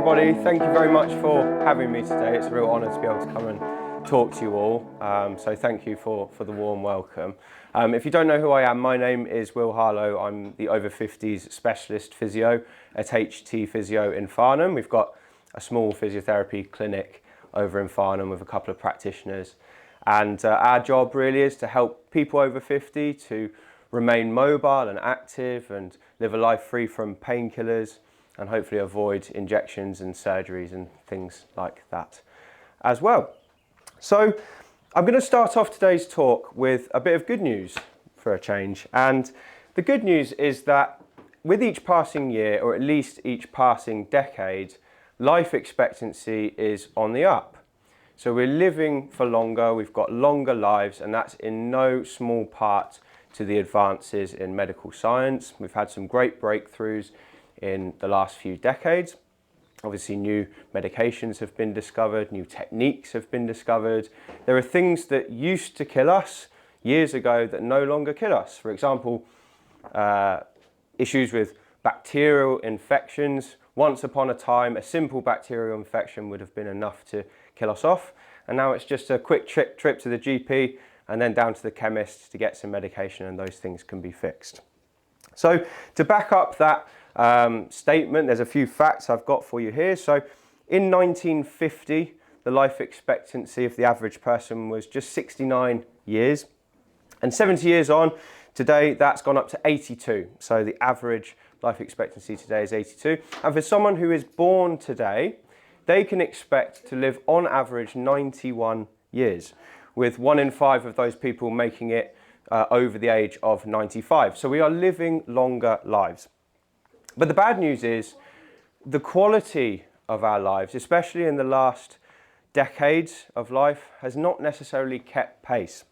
everybody. Thank you very much for having me today. It's a real honour to be able to come and talk to you all. So thank you for the warm welcome. If you don't know who I am, my name is Will Harlow. I'm the Over-Fifties specialist physio at HT Physio in Farnham. We've got a small physiotherapy clinic over in Farnham with a couple of practitioners. And our job really is to help people over 50 to remain mobile and active and live a life free from painkillers and hopefully avoid injections and surgeries and things like that as well. So I'm going to start off today's talk with a bit of good news for a change. And the good news is that with each passing year, or at least each passing decade, life expectancy is on the up. So we're living for longer, we've got longer lives, and that's in no small part to the advances in medical science. We've had some great breakthroughs in the last few decades. Obviously, new medications have been discovered, new techniques have been discovered. There are things that used to kill us years ago that no longer kill us. For example, issues with bacterial infections. Once upon a time, a simple bacterial infection would have been enough to kill us off. And now it's just a quick trip to the GP and then down to the chemist to get some medication, and those things can be fixed. So to back up that statement, there's a few facts I've got for you here. So in 1950, the life expectancy of the average person was just 69 years. And 70 years on, today that's gone up to 82. So the average life expectancy today is 82. And for someone who is born today, they can expect to live on average 91 years, with 1 in 5 of those people making it over the age of 95. So we are living longer lives. But the bad news is the quality of our lives, especially in the last decades of life, has not necessarily kept pace.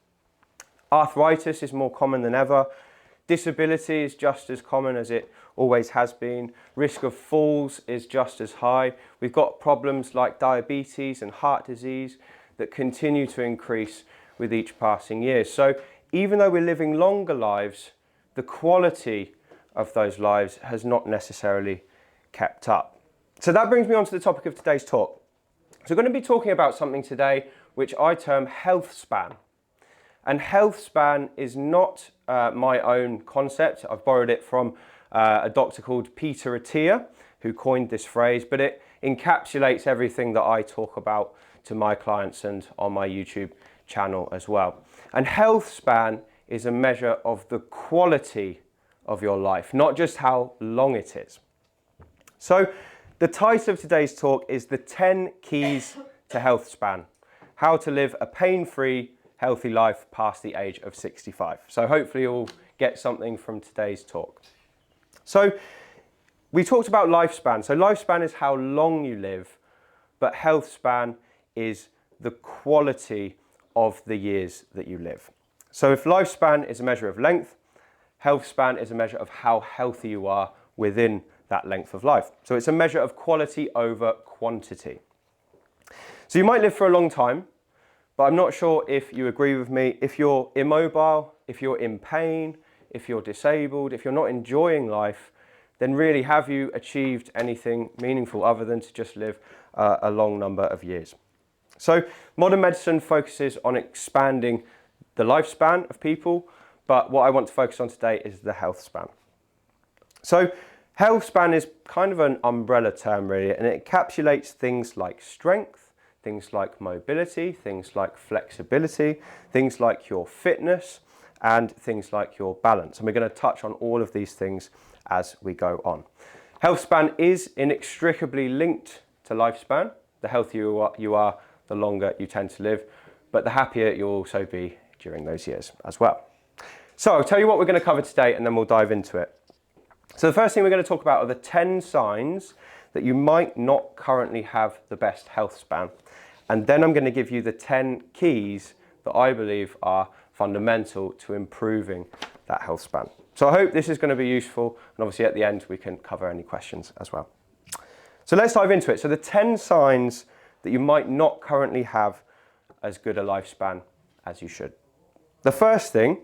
Arthritis is more common than ever. Disability is just as common as it always has been. Risk of falls is just as high. We've got problems like diabetes and heart disease that continue to increase with each passing year. So even though we're living longer lives, the quality of those lives has not necessarily kept up. So that brings me on to the topic of today's talk. So we're going to be talking about something today which I term Healthspan. And Healthspan is not my own concept. I've borrowed it from a doctor called Peter Attia, who coined this phrase, but it encapsulates everything that I talk about to my clients and on my YouTube channel as well. And Healthspan is a measure of the quality of your life, not just how long it is. So the title of today's talk is the 10 keys to Healthspan, how to live a pain-free, healthy life past the age of 65. So hopefully you'll get something from today's talk. So we talked about lifespan. So lifespan is how long you live, but Healthspan is the quality of the years that you live. So if lifespan is a measure of length, Healthspan is a measure of how healthy you are within that length of life. So it's a measure of quality over quantity. So you might live for a long time, but I'm not sure if you agree with me. If you're immobile, if you're in pain, if you're disabled, if you're not enjoying life, then really have you achieved anything meaningful other than to just live a long number of years? So modern medicine focuses on expanding the lifespan of people, but what I want to focus on today is the health span. So health span is kind of an umbrella term really, and it encapsulates things like strength, things like mobility, things like flexibility, things like your fitness, and things like your balance. And we're going to touch on all of these things as we go on. Health span is inextricably linked to lifespan. The healthier you are, the longer you tend to live, but the happier you'll also be during those years as well. So I'll tell you what we're going to cover today and then we'll dive into it. So the first thing we're going to talk about are the 10 signs that you might not currently have the best health span. And then I'm going to give you the 10 keys that I believe are fundamental to improving that health span. So I hope this is going to be useful, and obviously at the end we can cover any questions as well. So let's dive into it. So the 10 signs that you might not currently have as good a lifespan as you should. The first thing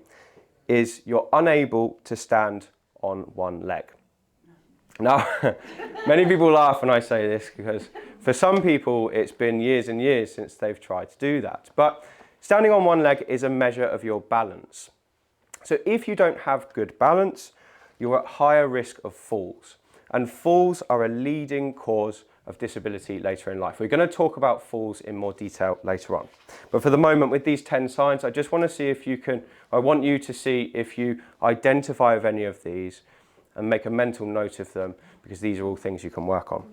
is you're unable to stand on one leg. Now, many people laugh when I say this because for some people it's been years and years since they've tried to do that. But standing on one leg is a measure of your balance. So if you don't have good balance, you're at higher risk of falls. And falls are a leading cause of disability later in life. We're going to talk about falls in more detail later on. But for the moment, with these 10 signs, I just want to see if you can, I want you to see if you identify with any of these and make a mental note of them, because these are all things you can work on.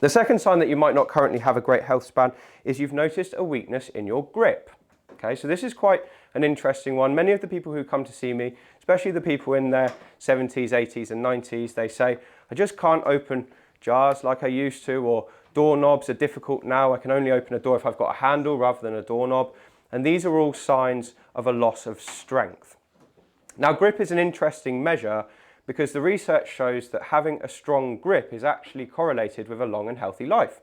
The second sign that you might not currently have a great health span is you've noticed a weakness in your grip. Okay, so this is quite an interesting one. Many of the people who come to see me, especially the people in their 70s, 80s and 90s, they say, I just can't open jars like I used to, or doorknobs are difficult now. I can only open a door if I've got a handle rather than a doorknob. And these are all signs of a loss of strength. Now, grip is an interesting measure because the research shows that having a strong grip is actually correlated with a long and healthy life.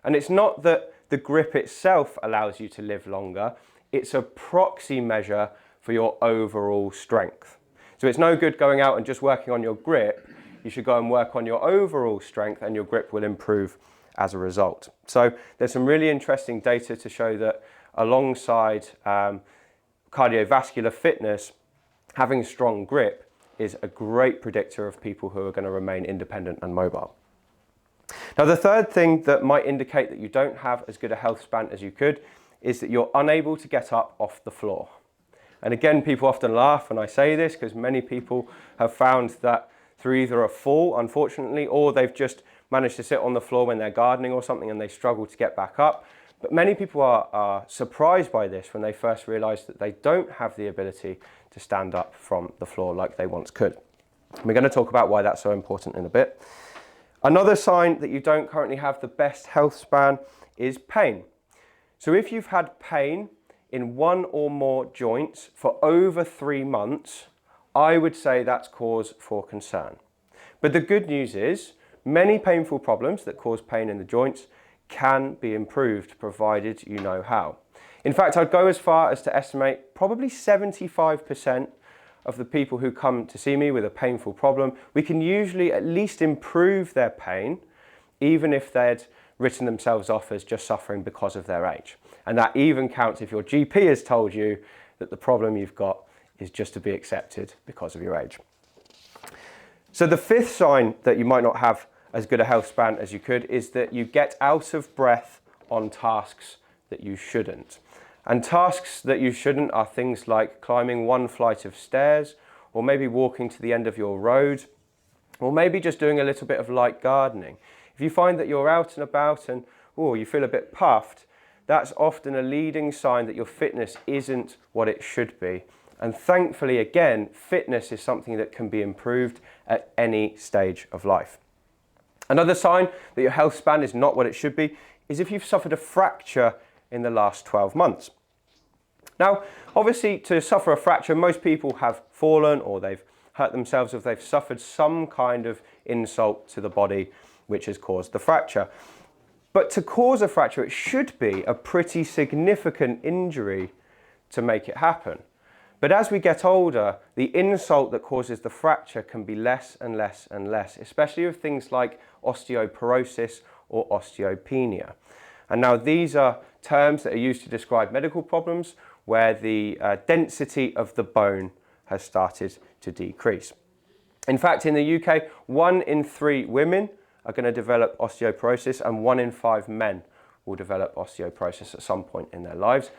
And it's not that the grip itself allows you to live longer, it's a proxy measure for your overall strength. So it's no good going out and just working on your grip. You should go and work on your overall strength and your grip will improve as a result. So there's some really interesting data to show that alongside cardiovascular fitness, having a strong grip is a great predictor of people who are going to remain independent and mobile. Now, the third thing that might indicate that you don't have as good a health span as you could is that you're unable to get up off the floor. And again, people often laugh when I say this because many people have found that through either a fall, unfortunately, or they've just managed to sit on the floor when they're gardening or something and they struggle to get back up. But many people are surprised by this when they first realise that they don't have the ability to stand up from the floor like they once could. We're going to talk about why that's so important in a bit. Another sign that you don't currently have the best health span is pain. So if you've had pain in one or more joints for over 3 months, I would say that's cause for concern. But the good news is many painful problems that cause pain in the joints can be improved provided you know how. In fact, I'd go as far as to estimate probably 75% of the people who come to see me with a painful problem, we can usually at least improve their pain, even if they'd written themselves off as just suffering because of their age. And that even counts if your GP has told you that the problem you've got is just to be accepted because of your age. So the fifth sign that you might not have as good a health span as you could is that you get out of breath on tasks that you shouldn't. And tasks that you shouldn't are things like climbing one flight of stairs, or maybe walking to the end of your road, or maybe just doing a little bit of light gardening. If you find that you're out and about and you feel a bit puffed, that's often a leading sign that your fitness isn't what it should be. And thankfully, again, fitness is something that can be improved at any stage of life. Another sign that your health span is not what it should be is if you've suffered a fracture in the last 12 months. Now, obviously, to suffer a fracture, most people have fallen or they've hurt themselves if they've suffered some kind of insult to the body which has caused the fracture. But to cause a fracture, it should be a pretty significant injury to make it happen. But as we get older, the insult that causes the fracture can be less and less and less, especially with things like osteoporosis or osteopenia. And now these are terms that are used to describe medical problems where the density of the bone has started to decrease. In fact, in the UK, 1 in 3 women are going to develop osteoporosis and 1 in 5 men will develop osteoporosis at some point in their lives.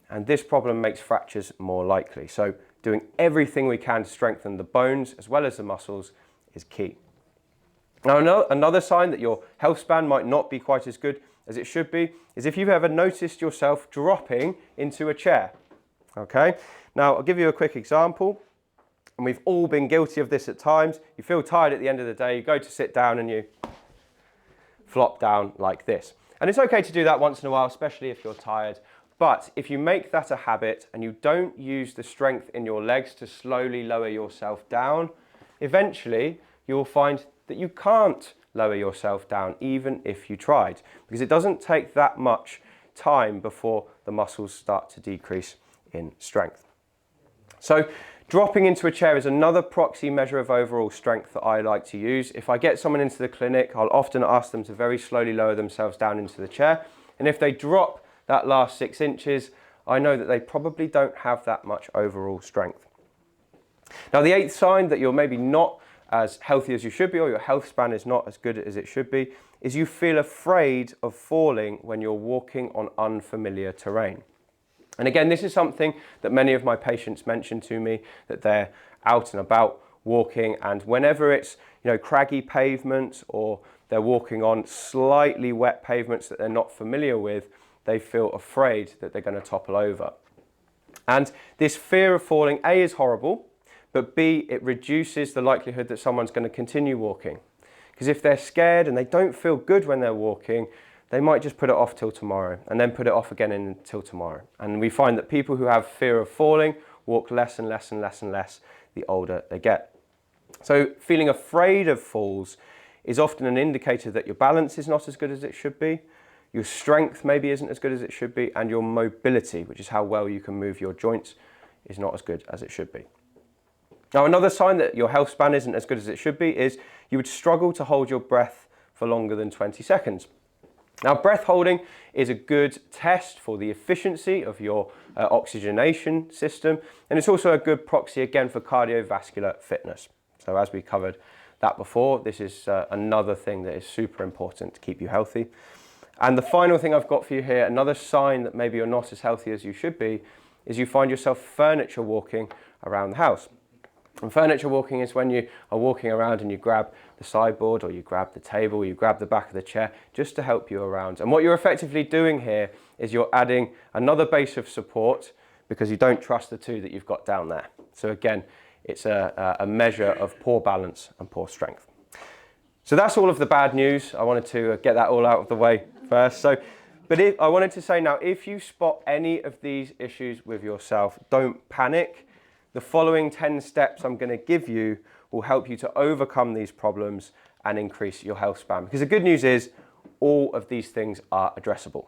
And this problem makes fractures more likely. So doing everything we can to strengthen the bones as well as the muscles is key. Now, another sign that your health span might not be quite as good as it should be is if you've ever noticed yourself dropping into a chair. Okay, now I'll give you a quick example. And we've all been guilty of this at times. You feel tired at the end of the day, you go to sit down and you flop down like this. And it's okay to do that once in a while, especially if you're tired. But if you make that a habit and you don't use the strength in your legs to slowly lower yourself down, eventually you'll find that you can't lower yourself down even if you tried, because it doesn't take that much time before the muscles start to decrease in strength. So Dropping into a chair is another proxy measure of overall strength that I like to use. If I get someone into the clinic, I'll often ask them to very slowly lower themselves down into the chair. And if they drop that last 6 inches, I know that they probably don't have that much overall strength. Now, the 8th sign that you're maybe not as healthy as you should be, or your health span is not as good as it should be, is you feel afraid of falling when you're walking on unfamiliar terrain. And again, this is something that many of my patients mention to me, that they're out and about walking, and whenever it's, craggy pavements, or they're walking on slightly wet pavements that they're not familiar with, they feel afraid that they're going to topple over. And this fear of falling, A, is horrible, but B, it reduces the likelihood that someone's going to continue walking. Because if they're scared and they don't feel good when they're walking, they might just put it off till tomorrow, and then put it off again until tomorrow. And we find that people who have fear of falling walk less and less and less and less the older they get. So feeling afraid of falls is often an indicator that your balance is not as good as it should be, your strength maybe isn't as good as it should be, and your mobility, which is how well you can move your joints, is not as good as it should be. Now, another sign that your health span isn't as good as it should be is you would struggle to hold your breath for longer than 20 seconds. Now, breath holding is a good test for the efficiency of your oxygenation system, and it's also a good proxy again for cardiovascular fitness. So as we covered that before, this is another thing that is super important to keep you healthy. And the final thing I've got for you here, another sign that maybe you're not as healthy as you should be, is you find yourself furniture walking around the house. And furniture walking is when you are walking around and you grab the sideboard, or you grab the table, or you grab the back of the chair just to help you around. And what you're effectively doing here is you're adding another base of support because you don't trust the two that you've got down there. So again, it's a measure of poor balance and poor strength. So that's all of the bad news. I wanted to get that all out of the way first. But I wanted to say now, if you spot any of these issues with yourself, don't panic. The following 10 steps I'm going to give you will help you to overcome these problems and increase your health span. Because the good news is all of these things are addressable.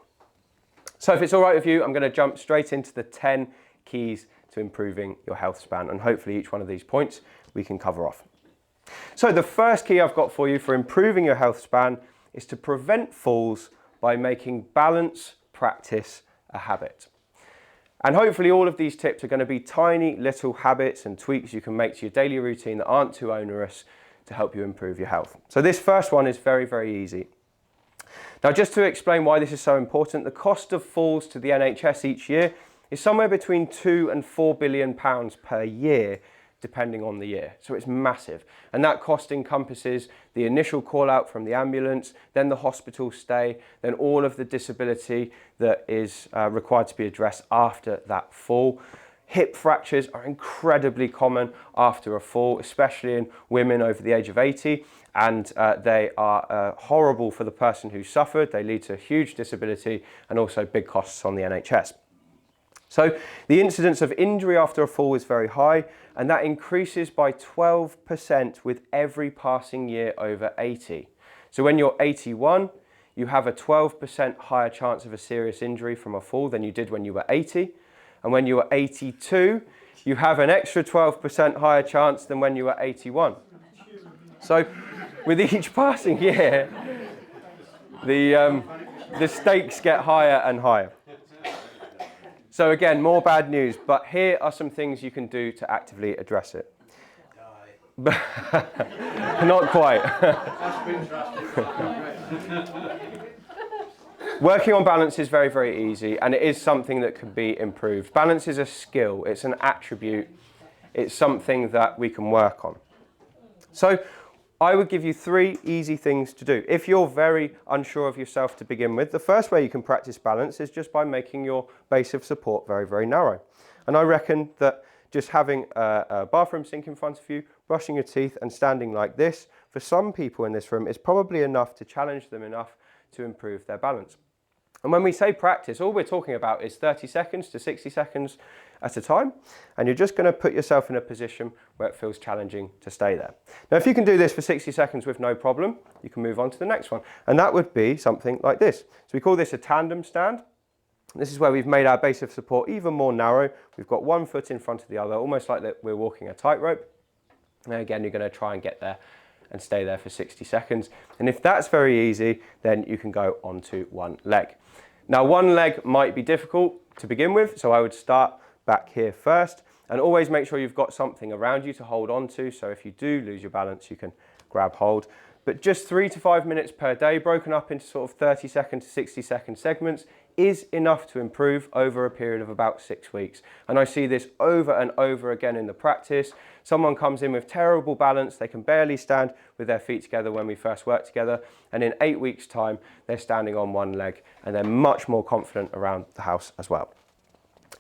So if it's all right with you, I'm going to jump straight into the 10 keys to improving your health span, and hopefully each one of these points we can cover off. So the first key I've got for you for improving your health span is to prevent falls by making balance practice a habit. And hopefully all of these tips are going to be tiny little habits and tweaks you can make to your daily routine that aren't too onerous to help you improve your health. So this first one is very, very easy. Now, just to explain why this is so important, the cost of falls to the NHS each year is somewhere between £2 and £4 billion per year, depending on the year. So it's massive. And that cost encompasses the initial call out from the ambulance, then the hospital stay, then all of the disability that is required to be addressed after that fall. Hip fractures are incredibly common after a fall, especially in women over the age of 80. And they are horrible for the person who suffered. They lead to huge disability and also big costs on the NHS. So the incidence of injury after a fall is very high, and that increases by 12% with every passing year over 80. So when you're 81, you have a 12% higher chance of a serious injury from a fall than you did when you were 80. And when you were 82, you have an extra 12% higher chance than when you were 81. So with each passing year, the stakes get higher and higher. So again, more bad news, but here are some things you can do to actively address it. Not quite. Working on balance is very, very easy, and it is something that can be improved. Balance is a skill, it's an attribute, it's something that we can work on. So I would give you 3 easy things to do. If you're very unsure of yourself to begin with, the first way you can practice balance is just by making your base of support very, very narrow. And I reckon that just having a bathroom sink in front of you, brushing your teeth and standing like this, for some people in this room is probably enough to challenge them enough to improve their balance. And when we say practice, all we're talking about is 30 seconds to 60 seconds at a time, and you're just going to put yourself in a position where it feels challenging to stay there. Now, if you can do this for 60 seconds with no problem, you can move on to the next one, and that would be something like this. So we call this a tandem stand. This is where we've made our base of support even more narrow. We've got one foot in front of the other, almost like that we're walking a tightrope. And again, you're going to try and get there and stay there for 60 seconds. And if that's very easy, then you can go onto one leg. Now, one leg might be difficult to begin with, so I would start back here first, and always make sure you've got something around you to hold on to, so if you do lose your balance, you can grab hold. But just 3 to 5 minutes per day, broken up into sort of 30-second to 60-second segments, is enough to improve over a period of about 6 weeks. And I see this over and over again in the practice. Someone comes in with terrible balance, they can barely stand with their feet together when we first work together, and in 8 weeks' time, they're standing on one leg and they're much more confident around the house as well.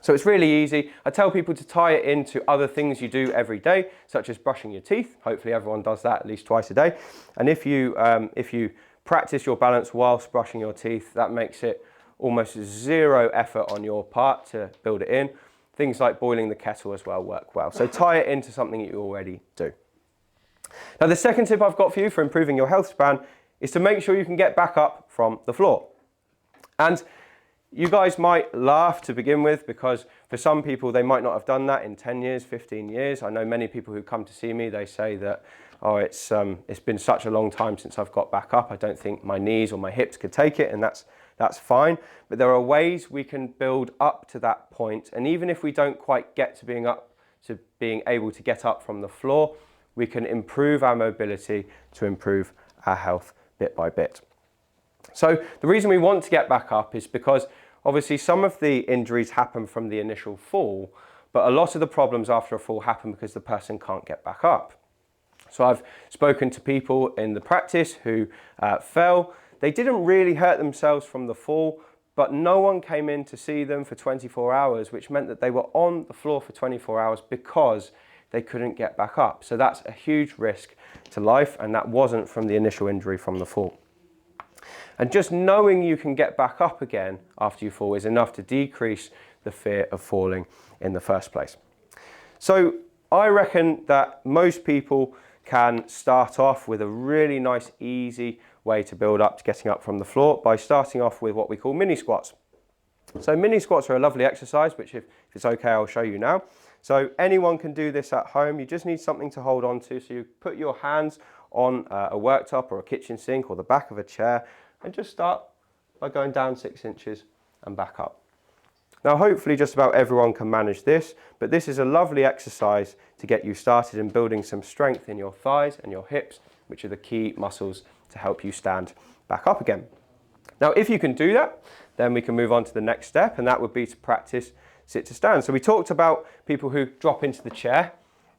So it's really easy. I tell people to tie it into other things you do every day, such as brushing your teeth. Hopefully everyone does that at least twice a day. And if you practice your balance whilst brushing your teeth, that makes it almost zero effort on your part to build it in. Things like boiling the kettle as well work well. So tie it into something you already do. Now, the second tip I've got for you for improving your health span is to make sure you can get back up from the floor. And you guys might laugh to begin with, because for some people they might not have done that in 10 years, 15 years. I know many people who come to see me, they say that, oh, it's been such a long time since I've got back up. I don't think my knees or my hips could take it, and that's fine. But there are ways we can build up to that point. And even if we don't quite get to being able to get up from the floor, we can improve our mobility to improve our health bit by bit. So the reason we want to get back up is because obviously some of the injuries happen from the initial fall, but a lot of the problems after a fall happen because the person can't get back up. So I've spoken to people in the practice who fell. They didn't really hurt themselves from the fall, but no one came in to see them for 24 hours, which meant that they were on the floor for 24 hours because they couldn't get back up. So that's a huge risk to life, and that wasn't from the initial injury from the fall. And just knowing you can get back up again after you fall is enough to decrease the fear of falling in the first place. So I reckon that most people can start off with a really nice, easy way to build up to getting up from the floor by starting off with what we call mini squats. So mini squats are a lovely exercise, which if it's okay, I'll show you now. So anyone can do this at home. You just need something to hold on to. So you put your hands on a worktop or a kitchen sink or the back of a chair, and just start by going down 6 inches and back up. Now, hopefully just about everyone can manage this, but this is a lovely exercise to get you started in building some strength in your thighs and your hips, which are the key muscles to help you stand back up again. Now, if you can do that, then we can move on to the next step, and that would be to practice sit to stand. So we talked about people who drop into the chair,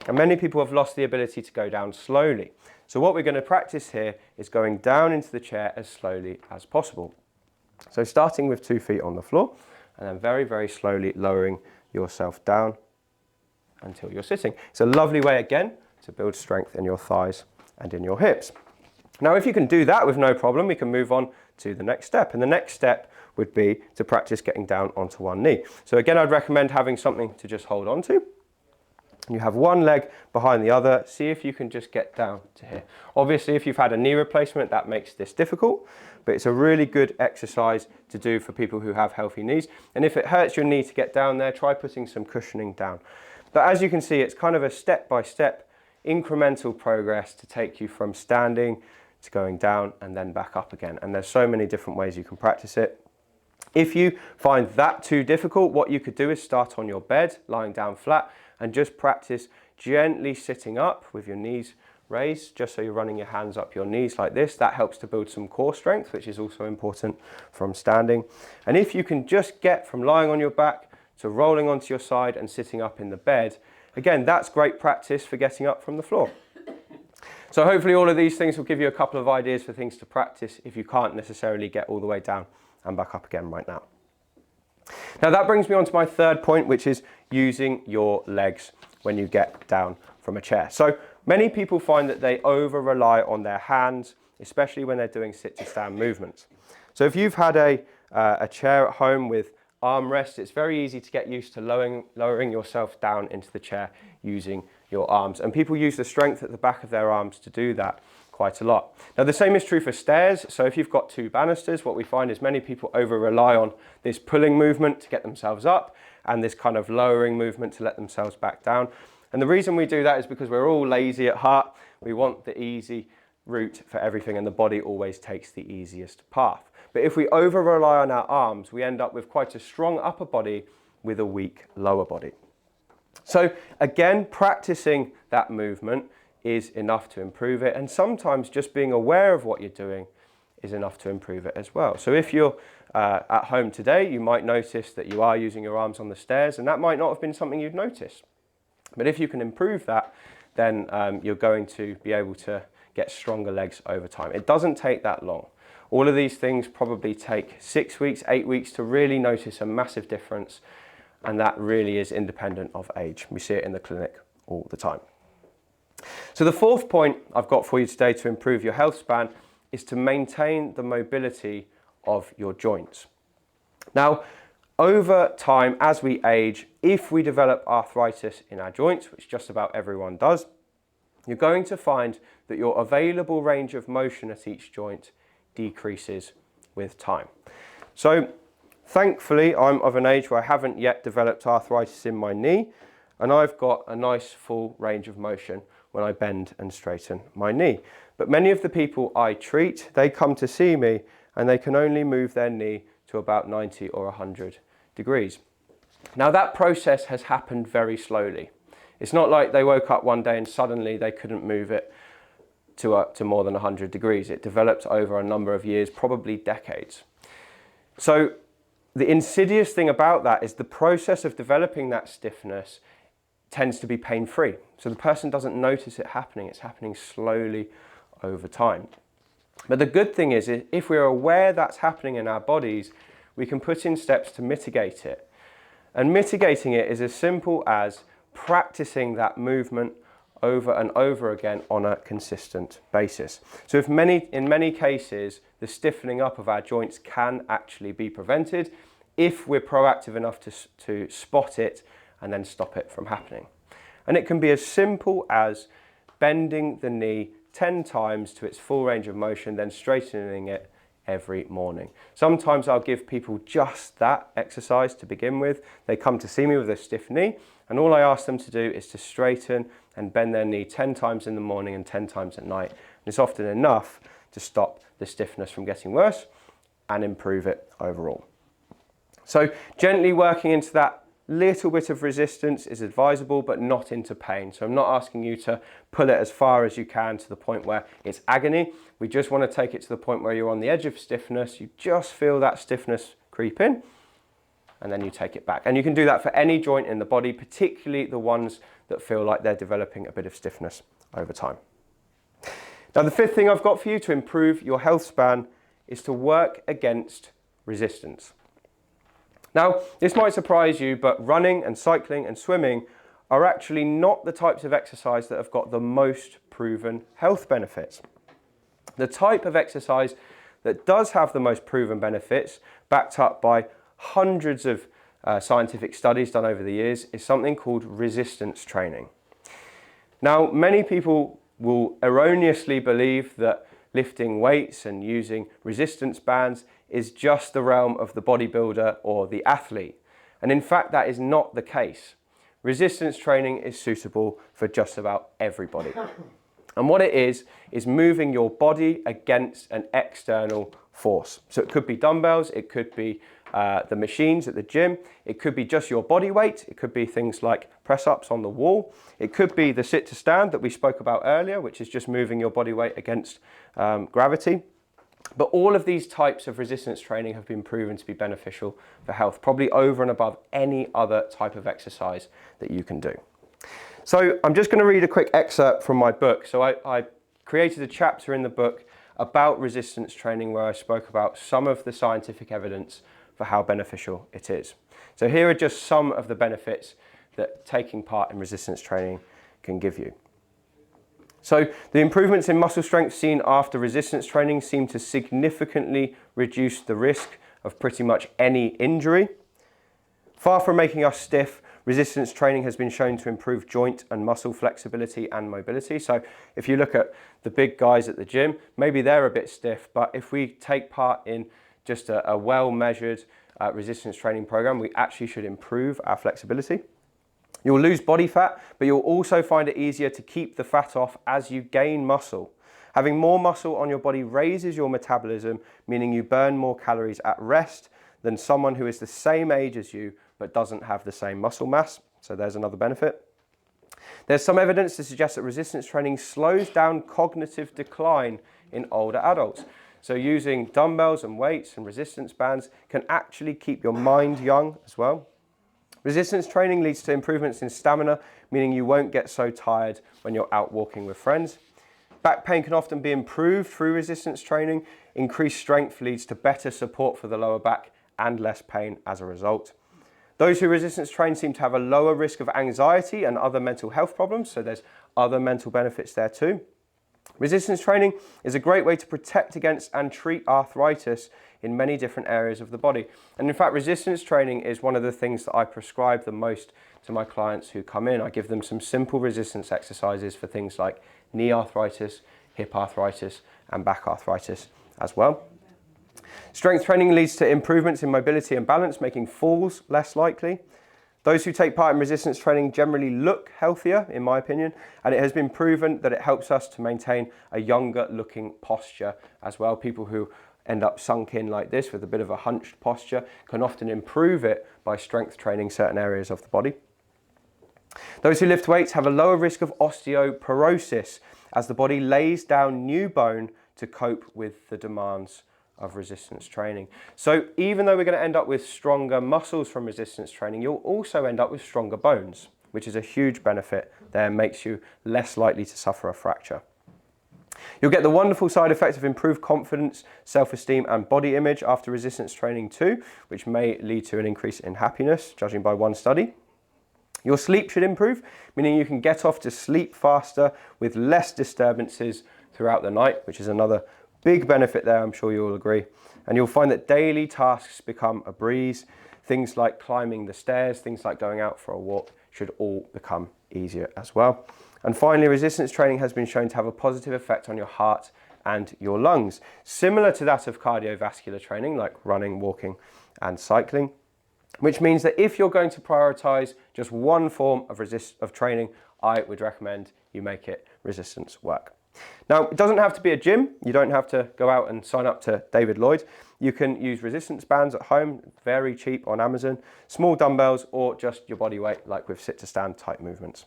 and many people have lost the ability to go down slowly. So what we're going to practice here is going down into the chair as slowly as possible. So starting with 2 feet on the floor, and then very, very slowly lowering yourself down until you're sitting. It's a lovely way, again, to build strength in your thighs and in your hips. Now, if you can do that with no problem, we can move on to the next step. And the next step would be to practice getting down onto one knee. So again, I'd recommend having something to just hold on to. You have one leg behind the other. See if you can just get down to here. Obviously, if you've had a knee replacement, that makes this difficult, but it's a really good exercise to do for people who have healthy knees. And if it hurts your knee to get down there, try putting some cushioning down. But as you can see, it's kind of a step-by-step incremental progress to take you from standing to going down and then back up again. And there's so many different ways you can practice it. If you find that too difficult, what you could do is start on your bed, lying down flat, and just practice gently sitting up with your knees raised, just so you're running your hands up your knees like this. That helps to build some core strength, which is also important from standing. And if you can just get from lying on your back to rolling onto your side and sitting up in the bed, again, that's great practice for getting up from the floor. So hopefully all of these things will give you a couple of ideas for things to practice if you can't necessarily get all the way down and back up again right now. Now that brings me on to my third point, which is using your legs when you get down from a chair. So many people find that they over rely on their hands, especially when they're doing sit to stand movements. So if you've had a chair at home with armrests, it's very easy to get used to lowering yourself down into the chair using your arms. And people use the strength at the back of their arms to do that quite a lot. Now the same is true for stairs. So if you've got 2 banisters, what we find is many people over rely on this pulling movement to get themselves up and this kind of lowering movement to let themselves back down. And the reason we do that is because we're all lazy at heart. We want the easy route for everything, and the body always takes the easiest path. But if we over rely on our arms, we end up with quite a strong upper body with a weak lower body. So again, practicing that movement is enough to improve it, and sometimes just being aware of what you're doing is enough to improve it as well. So if you're at home today, you might notice that you are using your arms on the stairs, and that might not have been something you'd notice. But if you can improve that, then you're going to be able to get stronger legs over time. It doesn't take that long. All of these things probably take 6 weeks, 8 weeks to really notice a massive difference, and that really is independent of age. We see it in the clinic all the time. So the 4th point I've got for you today to improve your health span is to maintain the mobility of your joints. Now, over time, as we age, if we develop arthritis in our joints, which just about everyone does, you're going to find that your available range of motion at each joint decreases with time. So thankfully, I'm of an age where I haven't yet developed arthritis in my knee, and I've got a nice full range of motion when I bend and straighten my knee. But many of the people I treat, they come to see me and they can only move their knee to about 90 or 100 degrees. Now that process has happened very slowly. It's not like they woke up one day and suddenly they couldn't move it to more than 100 degrees. It developed over a number of years, probably decades. So the insidious thing about that is the process of developing that stiffness tends to be pain-free. So the person doesn't notice it happening. It's happening slowly over time. But the good thing is, if we're aware that's happening in our bodies, we can put in steps to mitigate it. And mitigating it is as simple as practicing that movement over and over again on a consistent basis. So in many cases, the stiffening up of our joints can actually be prevented if we're proactive enough to spot it and then stop it from happening. And it can be as simple as bending the knee 10 times to its full range of motion, then straightening it every morning. Sometimes I'll give people just that exercise to begin with. They come to see me with a stiff knee, and all I ask them to do is to straighten and bend their knee 10 times in the morning and 10 times at night. And it's often enough to stop the stiffness from getting worse and improve it overall. So gently working into that little bit of resistance is advisable, but not into pain. So I'm not asking you to pull it as far as you can to the point where it's agony. We just want to take it to the point where you're on the edge of stiffness. You just feel that stiffness creep in, and then you take it back. And you can do that for any joint in the body, particularly the ones that feel like they're developing a bit of stiffness over time. Now, the 5th thing I've got for you to improve your health span is to work against resistance. Now, this might surprise you, but running and cycling and swimming are actually not the types of exercise that have got the most proven health benefits. The type of exercise that does have the most proven benefits, backed up by hundreds of scientific studies done over the years, is something called resistance training. Now, many people will erroneously believe that lifting weights and using resistance bands is just the realm of the bodybuilder or the athlete. And in fact, that is not the case. Resistance training is suitable for just about everybody. And what it is moving your body against an external force. So it could be dumbbells, it could be the machines at the gym, it could be just your body weight, it could be things like press-ups on the wall, it could be the sit to stand that we spoke about earlier, which is just moving your body weight against gravity. But all of these types of resistance training have been proven to be beneficial for health, probably over and above any other type of exercise that you can do. So I'm just going to read a quick excerpt from my book. So I created a chapter in the book about resistance training where I spoke about some of the scientific evidence for how beneficial it is. So here are just some of the benefits that taking part in resistance training can give you. So the improvements in muscle strength seen after resistance training seem to significantly reduce the risk of pretty much any injury. Far from making us stiff, resistance training has been shown to improve joint and muscle flexibility and mobility. So if you look at the big guys at the gym, maybe they're a bit stiff, but if we take part in just a well-measured resistance training program, we actually should improve our flexibility. You'll lose body fat, but you'll also find it easier to keep the fat off as you gain muscle. Having more muscle on your body raises your metabolism, meaning you burn more calories at rest than someone who is the same age as you but doesn't have the same muscle mass. So there's another benefit. There's some evidence to suggest that resistance training slows down cognitive decline in older adults. So using dumbbells and weights and resistance bands can actually keep your mind young as well. Resistance training leads to improvements in stamina, meaning you won't get so tired when you're out walking with friends. Back pain can often be improved through resistance training. Increased strength leads to better support for the lower back and less pain as a result. Those who resistance train seem to have a lower risk of anxiety and other mental health problems, so there's other mental benefits there too. Resistance training is a great way to protect against and treat arthritis in many different areas of the body. And in fact, resistance training is one of the things that I prescribe the most to my clients who come in. I give them some simple resistance exercises for things like knee arthritis, hip arthritis, and back arthritis as well. Strength training leads to improvements in mobility and balance, making falls less likely. Those who take part in resistance training generally look healthier, in my opinion, and it has been proven that it helps us to maintain a younger looking posture as well. People who end up sunk in like this with a bit of a hunched posture can often improve it by strength training certain areas of the body. Those who lift weights have a lower risk of osteoporosis as the body lays down new bone to cope with the demands of resistance training. So even though we're going to end up with stronger muscles from resistance training, you'll also end up with stronger bones, which is a huge benefit there, makes you less likely to suffer a fracture. You'll get the wonderful side effects of improved confidence, self-esteem and body image after resistance training too, which may lead to an increase in happiness, judging by one study. Your sleep should improve, meaning you can get off to sleep faster with less disturbances throughout the night, which is another big benefit there, I'm sure you'll agree. And you'll find that daily tasks become a breeze. Things like climbing the stairs, things like going out for a walk should all become easier as well. And finally, resistance training has been shown to have a positive effect on your heart and your lungs, similar to that of cardiovascular training like running, walking and cycling, which means that if you're going to prioritize just one form of training, I would recommend you make it resistance work. Now, it doesn't have to be a gym. You don't have to go out and sign up to David Lloyd. You can use resistance bands at home, very cheap on Amazon, small dumbbells, or just your body weight, like with sit to stand type movements.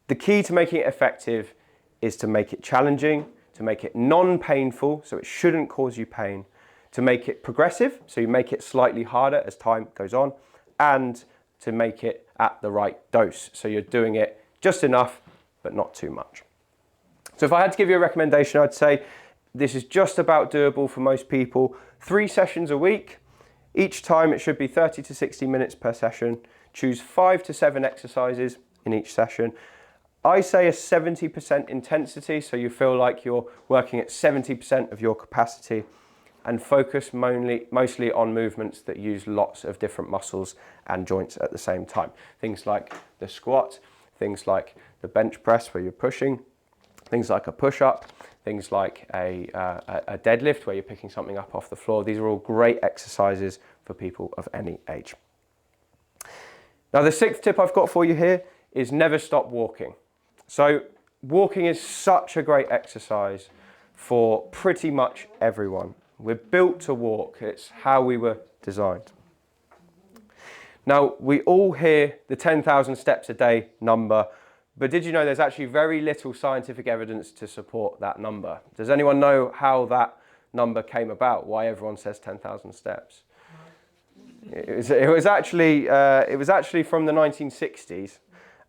The key to making it effective is to make it challenging, to make it non-painful, so it shouldn't cause you pain, to make it progressive, so you make it slightly harder as time goes on, and to make it at the right dose, so you're doing it just enough, but not too much. So if I had to give you a recommendation, I'd say this is just about doable for most people. 3 sessions a week. Each time it should be 30 to 60 minutes per session. Choose 5 to 7 exercises in each session. I say a 70% intensity, so you feel like you're working at 70% of your capacity, and focus mostly on movements that use lots of different muscles and joints at the same time. Things like the squat, things like the bench press where you're pushing, things like a push-up, things like a deadlift where you're picking something up off the floor. These are all great exercises for people of any age. Now, the 6th tip I've got for you here is never stop walking. So walking is such a great exercise for pretty much everyone. We're built to walk. It's how we were designed. Now, we all hear the 10,000 steps a day number, but did you know there's actually very little scientific evidence to support that number? Does anyone know how that number came about? Why everyone says 10,000 steps? It was actually from the 1960s,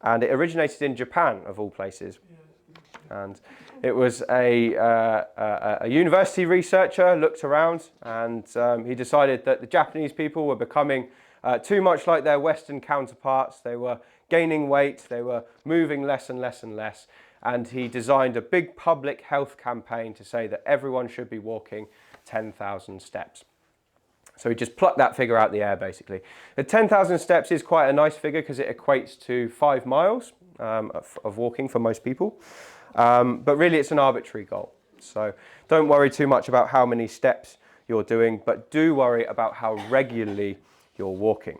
and it originated in Japan, of all places. And it was a university researcher looked around, and he decided that the Japanese people were becoming too much like their Western counterparts. They were gaining weight, they were moving less and less and less, and he designed a big public health campaign to say that everyone should be walking 10,000 steps. So we just pluck that figure out of the air, basically. The 10,000 steps is quite a nice figure because it equates to 5 miles of walking for most people. But really, it's an arbitrary goal. So don't worry too much about how many steps you're doing, but do worry about how regularly you're walking.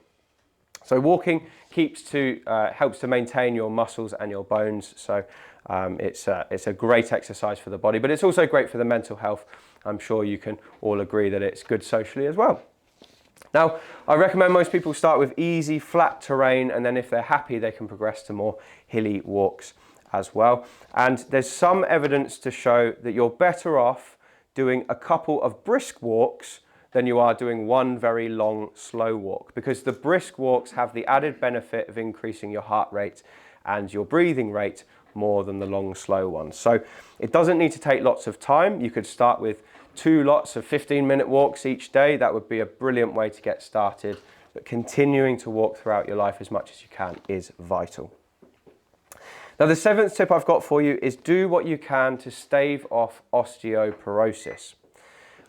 So walking helps to maintain your muscles and your bones. So it's a great exercise for the body, but it's also great for the mental health. I'm sure you can all agree that it's good socially as well. Now, I recommend most people start with easy, flat terrain, and then if they're happy, they can progress to more hilly walks as well. And there's some evidence to show that you're better off doing a couple of brisk walks than you are doing one very long, slow walk, because the brisk walks have the added benefit of increasing your heart rate and your breathing rate more than the long, slow ones. So it doesn't need to take lots of time. You could start with 2 lots of 15-minute walks each day. That would be a brilliant way to get started. But continuing to walk throughout your life as much as you can is vital. Now, the 7th tip I've got for you is do what you can to stave off osteoporosis.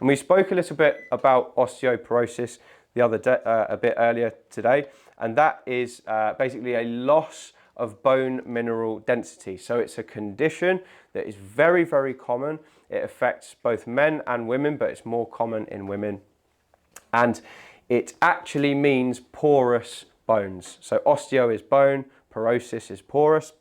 And we spoke a little bit about osteoporosis the other day, a bit earlier today, and that is basically a loss of bone mineral density. So it's a condition that is very, very common. It affects both men and women, but it's more common in women. And it actually means porous bones. So osteo is bone, porosis is porous,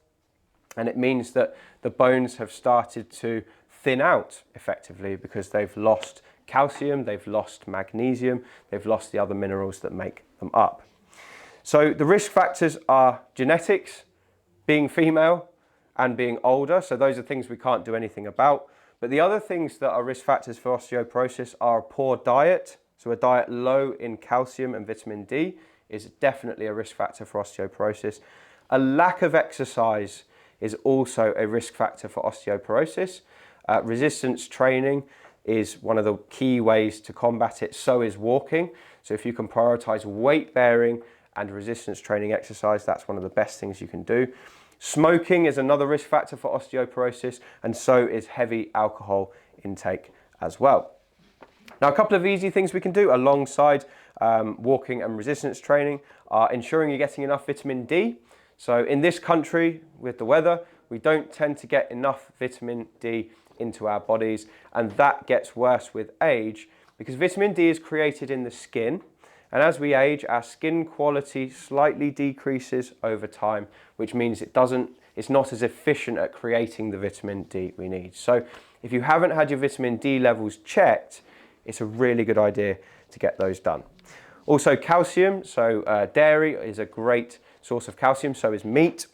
and it means that the bones have started to thin out effectively because they've lost calcium, they've lost magnesium, they've lost the other minerals that make them up. So the risk factors are genetics, being female, and being older. So those are things we can't do anything about. But the other things that are risk factors for osteoporosis are a poor diet. So a diet low in calcium and vitamin D is definitely a risk factor for osteoporosis. A lack of exercise is also a risk factor for osteoporosis. Resistance training is one of the key ways to combat it. So is walking. So if you can prioritize weight bearing and resistance training exercise, that's one of the best things you can do. Smoking is another risk factor for osteoporosis, and so is heavy alcohol intake as well. Now, a couple of easy things we can do alongside walking and resistance training are ensuring you're getting enough vitamin D. So in this country, with the weather, we don't tend to get enough vitamin D into our bodies, and that gets worse with age because vitamin D is created in the skin. And as we age, our skin quality slightly decreases over time, which means it's not as efficient at creating the vitamin D we need. So if you haven't had your vitamin D levels checked, it's a really good idea to get those done. Also calcium, so dairy is a great source of calcium, so is meat.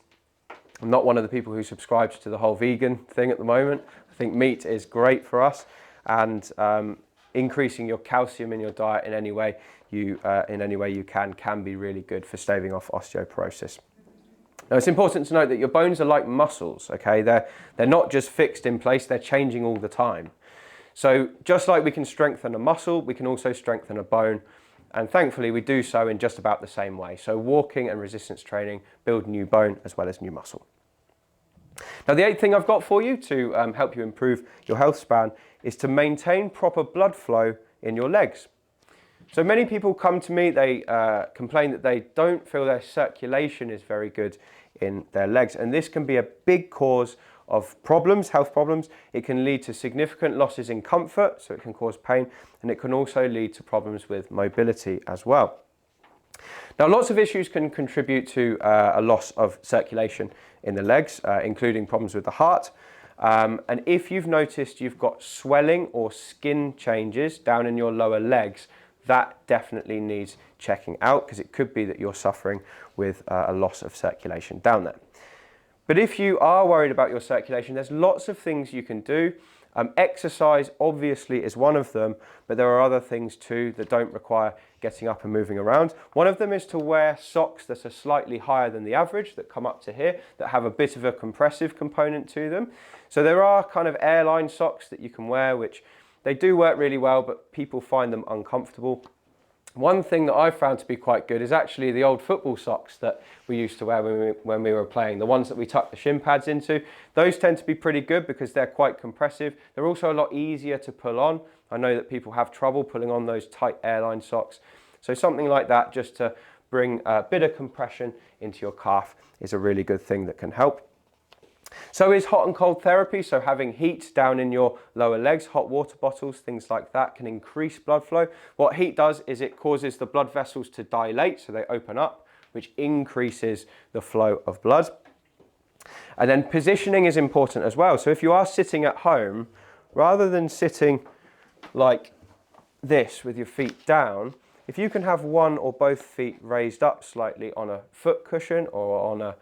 I'm not one of the people who subscribes to the whole vegan thing at the moment. I think meat is great for us, and increasing your calcium in your diet in any way you can be really good for staving off osteoporosis. Now, it's important to note that your bones are like muscles, okay? They're not just fixed in place, they're changing all the time. So just like we can strengthen a muscle, we can also strengthen a bone, and thankfully we do so in just about the same way. So walking and resistance training build new bone as well as new muscle. Now, the 8th thing I've got for you to help you improve your health span is to maintain proper blood flow in your legs. So many people come to me, they complain that they don't feel their circulation is very good in their legs, and this can be a big cause of problems, health problems. It can lead to significant losses in comfort, so it can cause pain, and it can also lead to problems with mobility as well. Now, lots of issues can contribute to a loss of circulation in the legs, including problems with the heart. And if you've noticed you've got swelling or skin changes down in your lower legs, that definitely needs checking out because it could be that you're suffering with a loss of circulation down there. But if you are worried about your circulation, there's lots of things you can do. Exercise obviously is one of them, but there are other things too that don't require getting up and moving around. One of them is to wear socks that are slightly higher than the average, that come up to here, that have a bit of a compressive component to them. So there are kind of airline socks that you can wear, which they do work really well, but people find them uncomfortable. One thing that I've found to be quite good is actually the old football socks that we used to wear when we were playing, the ones that we tuck the shin pads into. Those tend to be pretty good because they're quite compressive. They're also a lot easier to pull on. I know that people have trouble pulling on those tight airline socks. So something like that, just to bring a bit of compression into your calf, is a really good thing that can help. So is hot and cold therapy, so having heat down in your lower legs, hot water bottles, things like that can increase blood flow. What heat does is it causes the blood vessels to dilate, so they open up, which increases the flow of blood. And then positioning is important as well. So if you are sitting at home, rather than sitting like this with your feet down, if you can have one or both feet raised up slightly on a foot cushion or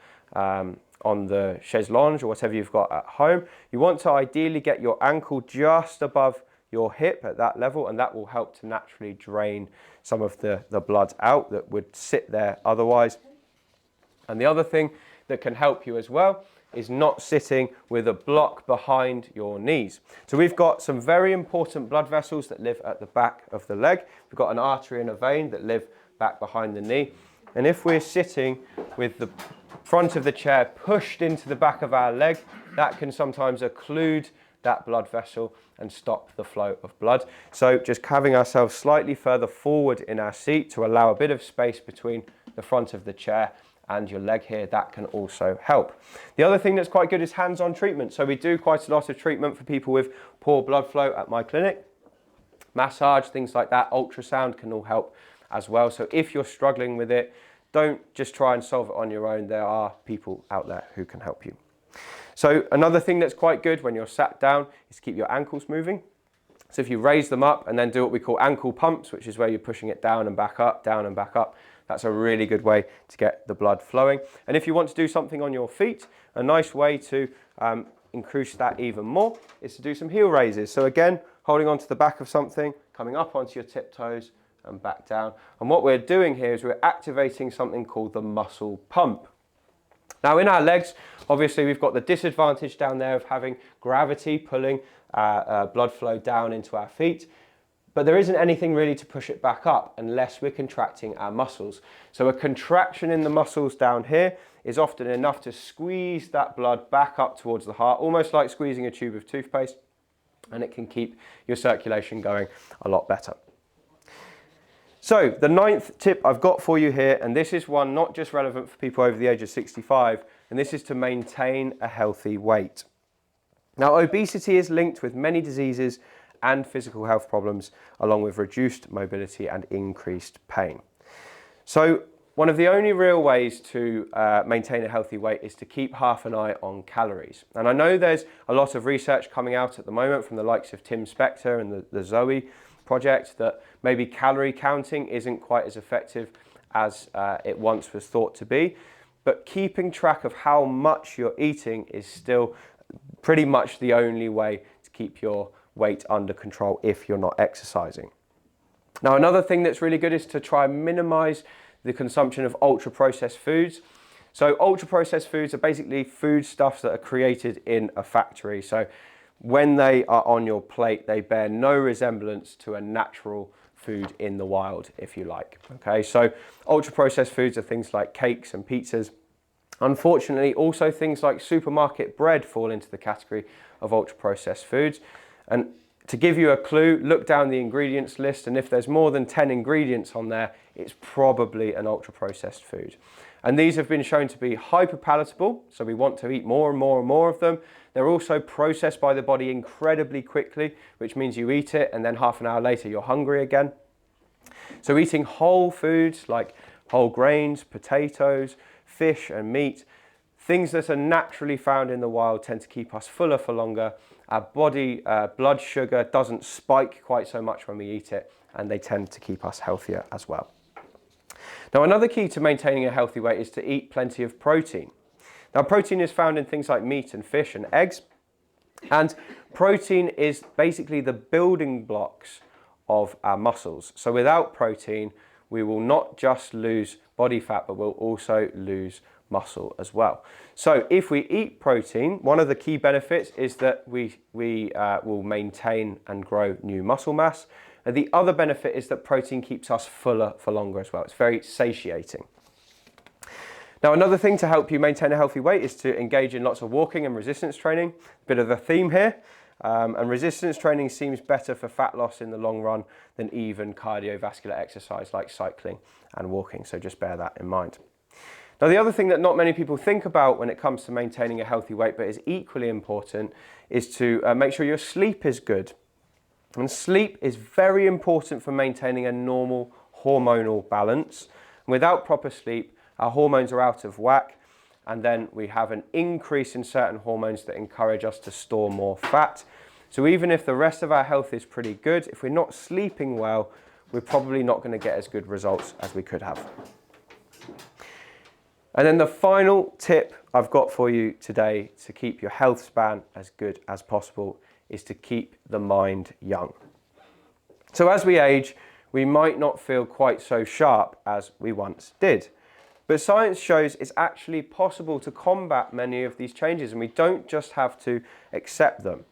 on the chaise lounge or whatever you've got at home, you want to ideally get your ankle just above your hip at that level, and that will help to naturally drain some of the blood out that would sit there otherwise. And the other thing that can help you as well is not sitting with a block behind your knees. So we've got some very important blood vessels that live at the back of the leg. We've got an artery and a vein that live back behind the knee. And if we're sitting with the front of the chair pushed into the back of our leg, that can sometimes occlude that blood vessel and stop the flow of blood. So just having ourselves slightly further forward in our seat to allow a bit of space between the front of the chair and your leg here, that can also help. The other thing that's quite good is hands-on treatment. So we do quite a lot of treatment for people with poor blood flow at my clinic. Massage, things like that, ultrasound can all help as well. So if you're struggling with it, don't just try and solve it on your own. There are people out there who can help you. So another thing that's quite good when you're sat down is keep your ankles moving. So if you raise them up and then do what we call ankle pumps, which is where you're pushing it down and back up, down and back up, that's a really good way to get the blood flowing. And if you want to do something on your feet, a nice way to increase that even more is to do some heel raises. So again, holding onto the back of something, coming up onto your tiptoes and back down. And what we're doing here is we're activating something called the muscle pump. Now in our legs, obviously we've got the disadvantage down there of having gravity pulling blood flow down into our feet. But there isn't anything really to push it back up unless we're contracting our muscles. So a contraction in the muscles down here is often enough to squeeze that blood back up towards the heart, almost like squeezing a tube of toothpaste, and it can keep your circulation going a lot better. So the 9th tip I've got for you here, and this is one not just relevant for people over the age of 65, and this is to maintain a healthy weight. Now, obesity is linked with many diseases and physical health problems, along with reduced mobility and increased pain. So one of the only real ways to maintain a healthy weight is to keep half an eye on calories. And I know there's a lot of research coming out at the moment from the likes of Tim Spector and the Zoe project that maybe calorie counting isn't quite as effective as it once was thought to be. But keeping track of how much you're eating is still pretty much the only way to keep your weight under control if you're not exercising. Now, another thing that's really good is to try and minimize the consumption of ultra-processed foods. So ultra-processed foods are basically foodstuffs that are created in a factory. So when they are on your plate, they bear no resemblance to a natural food in the wild, if you like. Okay, so ultra-processed foods are things like cakes and pizzas. Unfortunately, also things like supermarket bread fall into the category of ultra-processed foods. And to give you a clue, look down the ingredients list, and if there's more than 10 ingredients on there, it's probably an ultra-processed food. And these have been shown to be hyper-palatable, so we want to eat more and more and more of them. They're also processed by the body incredibly quickly, which means you eat it and then half an hour later you're hungry again. So eating whole foods like whole grains, potatoes, fish and meat, things that are naturally found in the wild tend to keep us fuller for longer. Our body blood sugar doesn't spike quite so much when we eat it, and they tend to keep us healthier as well. Now, another key to maintaining a healthy weight is to eat plenty of protein. Now, protein is found in things like meat and fish and eggs, and protein is basically the building blocks of our muscles. So without protein, we will not just lose body fat, but we'll also lose muscle as well. So if we eat protein, one of the key benefits is that we will maintain and grow new muscle mass. And the other benefit is that protein keeps us fuller for longer as well. It's very satiating. Now, another thing to help you maintain a healthy weight is to engage in lots of walking and resistance training. Bit of a theme here. And resistance training seems better for fat loss in the long run than even cardiovascular exercise like cycling and walking. So just bear that in mind. Now, the other thing that not many people think about when it comes to maintaining a healthy weight, but is equally important, is to make sure your sleep is good. And sleep is very important for maintaining a normal hormonal balance. And without proper sleep, our hormones are out of whack, and then we have an increase in certain hormones that encourage us to store more fat. So even if the rest of our health is pretty good, if we're not sleeping well, we're probably not going to get as good results as we could have. And then the final tip I've got for you today to keep your health span as good as possible is to keep the mind young. So as we age, we might not feel quite so sharp as we once did. But science shows it's actually possible to combat many of these changes, and we don't just have to accept them.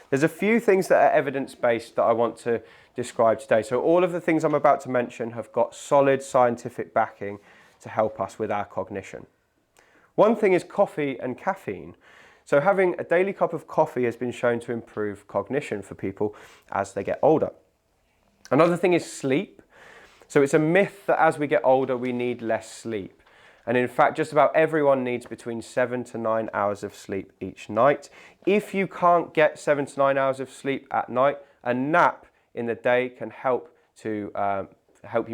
There's a few things that are evidence-based that I want to describe today. So all of the things I'm about to mention have got solid scientific backing to help us with our cognition. One thing is coffee and caffeine. So having a daily cup of coffee has been shown to improve cognition for people as they get older. Another thing is sleep. So it's a myth that as we get older, we need less sleep. And in fact, just about everyone needs between 7 to 9 hours of sleep each night. If you can't get 7 to 9 hours of sleep at night, a nap in the day can help you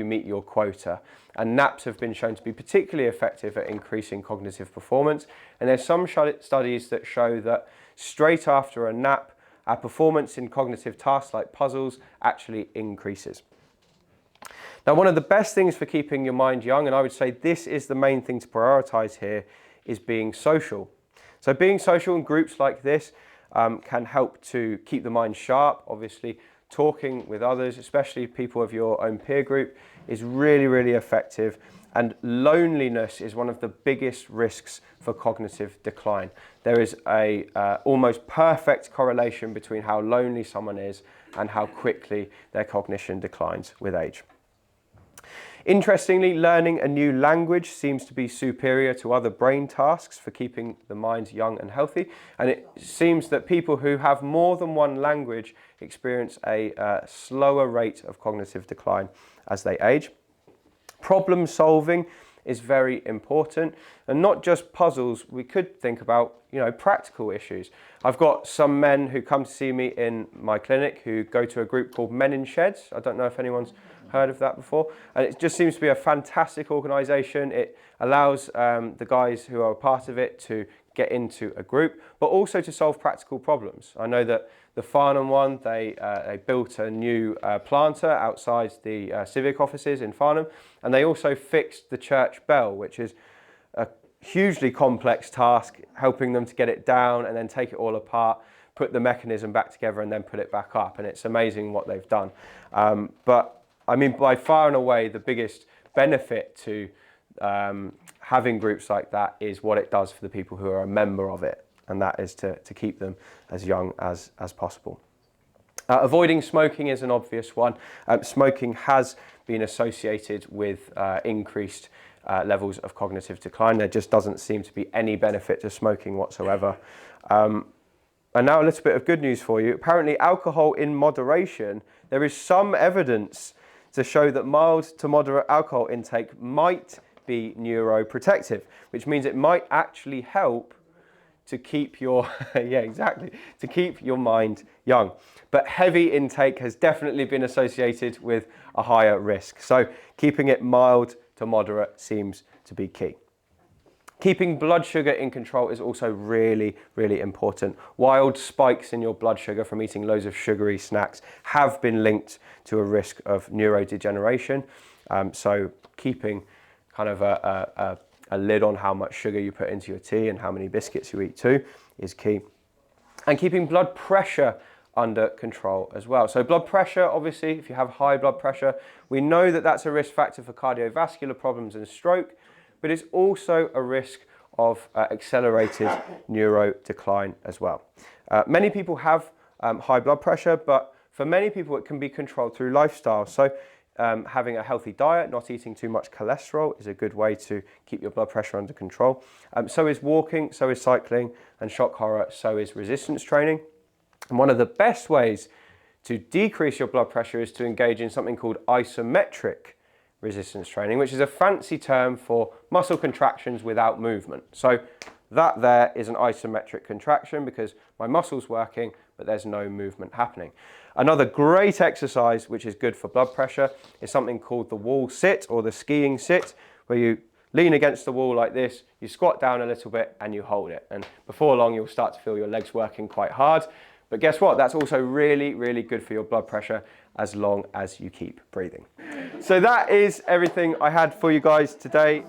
meet your quota. And naps have been shown to be particularly effective at increasing cognitive performance. And there's some studies that show that straight after a nap, our performance in cognitive tasks like puzzles actually increases. Now, one of the best things for keeping your mind young, and I would say this is the main thing to prioritize here, is being social. So being social in groups like this can help to keep the mind sharp. Obviously, talking with others, especially people of your own peer group, is really, really effective. And loneliness is one of the biggest risks for cognitive decline. There is a almost perfect correlation between how lonely someone is and how quickly their cognition declines with age. Interestingly, learning a new language seems to be superior to other brain tasks for keeping the mind young and healthy. And it seems that people who have more than one language experience a slower rate of cognitive decline as they age. Problem solving is very important, and not just puzzles. We could think about, practical issues. I've got some men who come to see me in my clinic who go to a group called Men in Sheds. I don't know if anyone's heard of that before, and it just seems to be a fantastic organisation. It allows the guys who are a part of it to get into a group, but also to solve practical problems. I know that the Farnham one, they built a new planter outside the civic offices in Farnham, and they also fixed the church bell, which is a hugely complex task, helping them to get it down and then take it all apart, put the mechanism back together and then put it back up, and it's amazing what they've done. But I mean, by far and away, the biggest benefit to having groups like that is what it does for the people who are a member of it, and that is to keep them as young as possible. Avoiding smoking is an obvious one. Smoking has been associated with increased levels of cognitive decline. There just doesn't seem to be any benefit to smoking whatsoever. And now a little bit of good news for you. Apparently, alcohol in moderation, there is some evidence to show that mild to moderate alcohol intake might be neuroprotective, which means it might actually help to keep your to keep your mind young. But heavy intake has definitely been associated with a higher risk. So keeping it mild to moderate seems to be key. Keeping blood sugar in control is also really, really important. Wild spikes in your blood sugar from eating loads of sugary snacks have been linked to a risk of neurodegeneration. So keeping kind of a lid on how much sugar you put into your tea and how many biscuits you eat too is key. And keeping blood pressure under control as well. So blood pressure, obviously, if you have high blood pressure, we know that that's a risk factor for cardiovascular problems and stroke, but it's also a risk of accelerated neuro decline as well. Many people have high blood pressure, but for many people it can be controlled through lifestyle. So having a healthy diet, not eating too much cholesterol is a good way to keep your blood pressure under control. So is walking, so is cycling, and shock horror, so is resistance training. And one of the best ways to decrease your blood pressure is to engage in something called isometric resistance training, which is a fancy term for muscle contractions without movement. So that there is an isometric contraction because my muscle's working, but there's no movement happening. Another great exercise, which is good for blood pressure, is something called the wall sit or the skiing sit, where you lean against the wall like this, you squat down a little bit and you hold it. And before long, you'll start to feel your legs working quite hard. But guess what? That's also really, really good for your blood pressure as long as you keep breathing. So that is everything I had for you guys today.